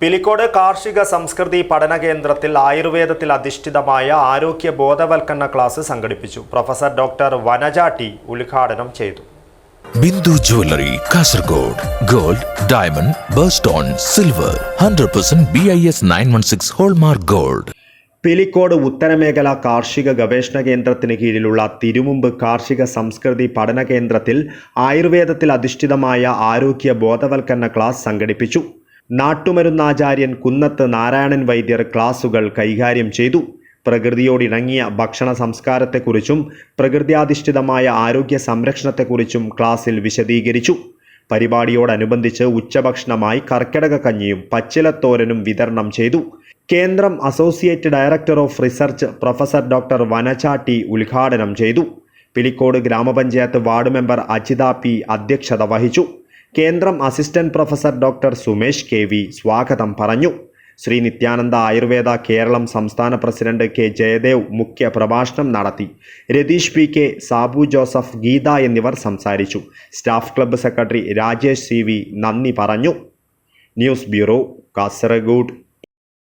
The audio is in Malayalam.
പിലിക്കോട് കാർഷിക സംസ്കൃതി പഠന കേന്ദ്രത്തിൽ ആയുർവേദത്തിൽ അധിഷ്ഠിതമായ ആരോഗ്യ ബോധവൽക്കരണ ക്ലാസ് സംഘടിപ്പിച്ചു. പ്രൊഫസർ ഡോക്ടർ വനജ ടി ഉദ്ഘാടനം ചെയ്തു. Bindu jewellery Kasaragod gold, diamond, birthstone, silver 100% BIS 916 hallmark gold. Pilicode ഉത്തരമേഖല കാർഷിക ഗവേഷണ കേന്ദ്രത്തിന് കീഴിലുള്ള തിരുമുമ്പ് കാർഷിക സംസ്കൃതി പഠന കേന്ദ്രത്തിൽ ആയുർവേദത്തിൽ അധിഷ്ഠിതമായ ആരോഗ്യ ബോധവൽക്കരണ ക്ലാസ് സംഘടിപ്പിച്ചു. നാട്ടുമരുന്നാചാര്യൻ കുന്നത്ത് നാരായണൻ വൈദ്യർ ക്ലാസുകൾ കൈകാര്യം ചെയ്തു. പ്രകൃതിയോടിണങ്ങിയ ഭക്ഷണ സംസ്കാരത്തെക്കുറിച്ചും പ്രകൃത്യാധിഷ്ഠിതമായ ആരോഗ്യ സംരക്ഷണത്തെക്കുറിച്ചും ക്ലാസ്സിൽ വിശദീകരിച്ചു. പരിപാടിയോടനുബന്ധിച്ച് ഉച്ചഭക്ഷണമായി കർക്കിടക കഞ്ഞിയും പച്ചിലത്തോരനും വിതരണം ചെയ്തു. കേന്ദ്രം associate director of research professor doctor Vanaja T ഉദ്ഘാടനം ചെയ്തു. പിലിക്കോട് ഗ്രാമപഞ്ചായത്ത് വാർഡ് മെമ്പർ അജിത പി അധ്യക്ഷത വഹിച്ചു. കേന്ദ്രം assistant professor doctor Sumesh KV സ്വാഗതം പറഞ്ഞു. ശ്രീ നിത്യാനന്ദ ആയുർവേദ കേരളം സംസ്ഥാന പ്രസിഡന്റ് K ജയദേവ് മുഖ്യ പ്രഭാഷണം നടത്തി. രതീഷ് PK, സാബു ജോസഫ്, ഗീത എന്നിവർ സംസാരിച്ചു. Staff club secretary Rajesh CV നന്ദി പറഞ്ഞു. News bureau, Kasaragod.